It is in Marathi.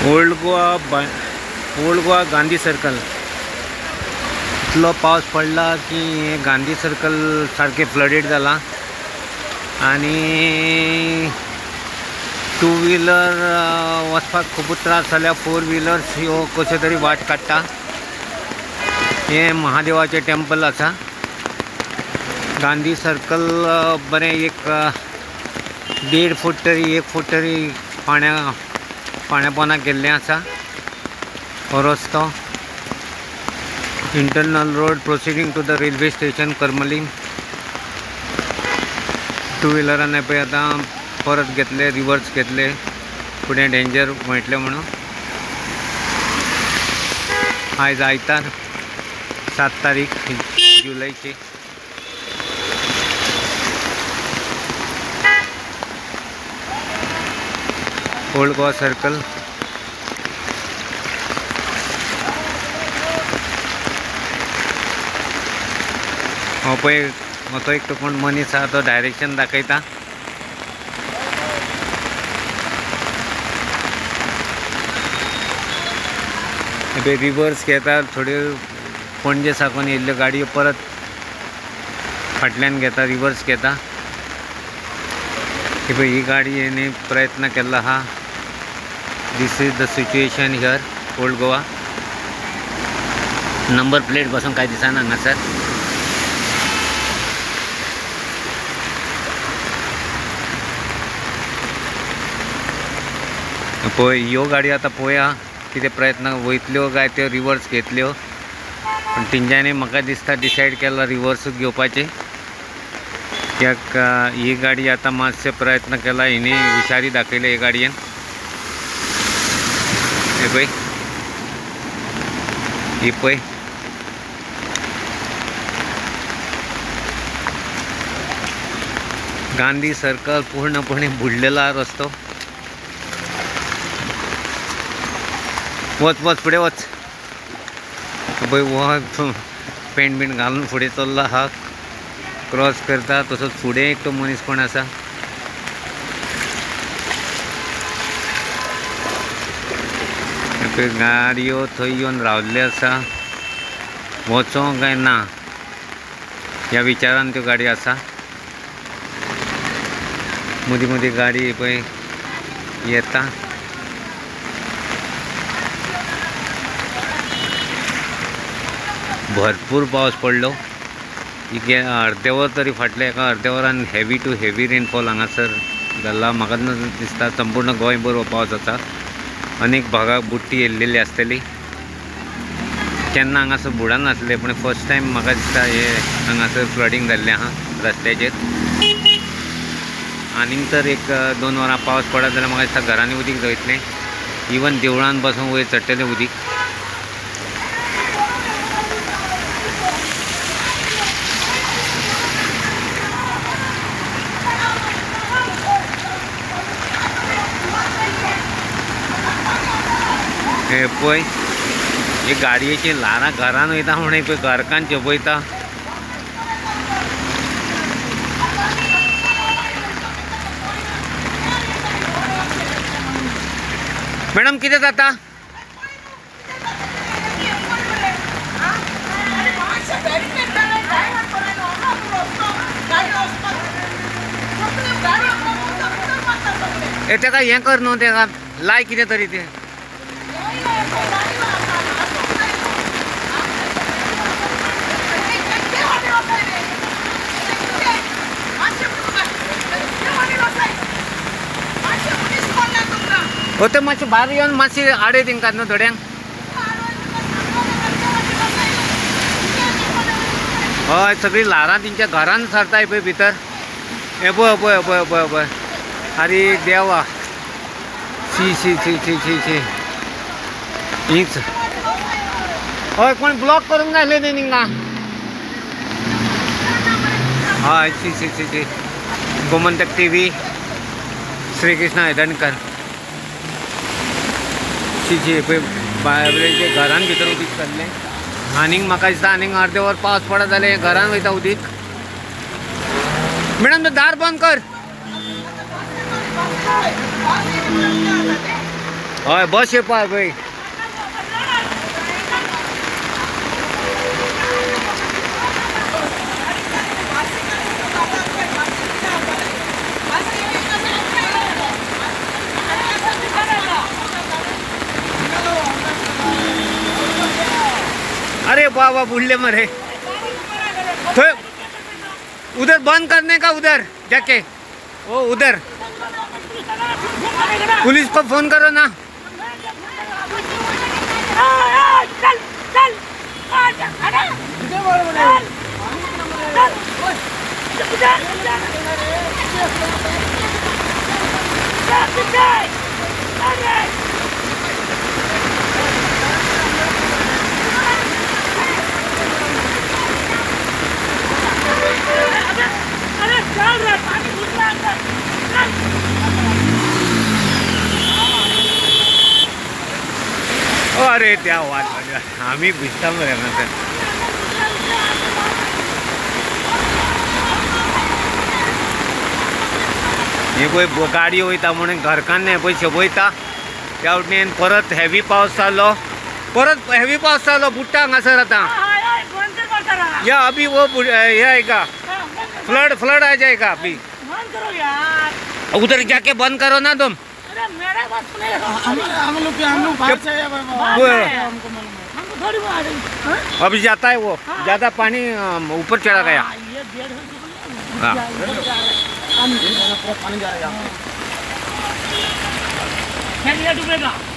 ओल्ड गोवा गांधी सर्कल इतलो पावस पडला की गांधी सर्कल सारखे फ्लडेड जाला आणि टू व्हीलर वचपाक खूब त्रास जाल्या। फोर व्हीलर्स ह्यो कशे तरी वाट काडटा। हे महादेवाचे टेम्पल आसा गांधी सर्कल बरें एक 1.5 फूट तरी 1 फूट तरी पाण्या पोंदा गेल्लें आसा। हो रस्तो internal road proceeding to the railway station Karmali. Two व्हीलरान पळय आतां परत घेतले रिवर्स घेतले फुडें डेंजर मेळटलें म्हणून। आयज आयतार 7 तारीख जुलैची। ओल्ड गोवा सर्कल हो पळय तो एक कोण मनीस आहा तो डायरेक्शन दाखयता। रिवर्स घेता थोड्यो पणजे साकून येयल्ल्यो गाडयो परत फाटल्यान घेता रिवर्स घेता। ही गाडी येणे प्रयत्न केला हा। This is the situation here Old Goa. Number plate पासून काय दिसना हांगासर। पळय ह्यो गाडी आतां पळोवया कितें प्रयत्न वयतल्यो काय त्यो रिवर्स घेतल्यो पण तेंच्यांनी म्हाका दिसता डिसायड केला रिवर्सूच घेवपाचें। कित्याक ही गाडी आतां मातशे प्रयत्न केला हिणी हुशारी दाखयल्या हे गाडयेन। हे पळय ही पळय गांधी सर्कल पूर्णपणे बुडलेला रस्तो। वच वच फुडें वच पळय वो पेंट बीन घालून फुडें चल्ला हा क्रॉस करता। तसोच फुडें एक तो मनीस कोण आसा गाडयो थंय येवन रावल्ले आसा वचो काय ना ह्या विचारान त्यो गाडी आसा। मदीं मदीं गाडी पळय येता। भरपूर पावस पडलो अर्दे वर तरी फाटले एका अर्दे वरान हेवी टू हेवी रेनफॉल हांगासर जाल्ला। म्हाका दिसता संपूर्ण गोंयभर हो पावस आसा। अनेक भागाक बुट्टी येयल्लेली आसतली केन्ना हांगासर बुडानासले पण फर्स्ट टायम म्हाका दिसता हे हांगासर फ्लडींग जाल्लें आहा रस्त्याचेर। आनीक तर 1-2 वरां पावस पडत जाल्यार म्हाका दिसता घरांनी उदीक वयतलें। इवन देवळान पासून वयर चडटलें उदीक। हे पळय हे गाडयेची ल्हारां घरान वयता म्हणून पळय घरकान चेपयता। मॅडम कितें जाता? तेका हें कर न्हू तेका लाय कितें तरी तें। हो ते मातशें भायर येवन मातशें आडय तेंकां न्हू थोड्यांक। हय सगळीं ल्हारां तेंच्या घरान सरताय पळय भितर। हे पळय पळय पळय पळय पळय अरे देवा शी शी शी शी शी शी हीच हय कोण ब्लॉक करूंक गायले न्ही तेंकां। हय शी शी शी शी गोमंतक TV श्री कृष्ण हैदनकर शी शी पळय बायबलेचे घरान भितर उदीक चल्लें। आनीक म्हाका दिसता आनीक अर्दे वर पावस पडत जाल्यार घरान वयता उदीक। मॅडम तो दार बंद कर। हाँ बस ये पार भाई। अरे बाबा बुढ़ले मरे तो उधर बंद करने का, उधर जाके वो उधर पुलिस को फोन करो ना। चल चल अरे त्या वाट आम्ही भिजता मरे ना। हे पळय गाडी वयता म्हणून घरकान्ने पयशे वयता त्या वटेन परत हेवी पावस जालो, परत हेवी पावस जालो बुट्टा हांगासर आता। या अभी वो ये आएगा फ्लड आ जाएगा अभी। उधर जाके बंद करो ना तुम। हम लोग बाहर से आए हमको थोड़ी अभी जाता है वो, ज्यादा पानी ऊपर चढ़ा गया। हाँ पानी जा रहा है।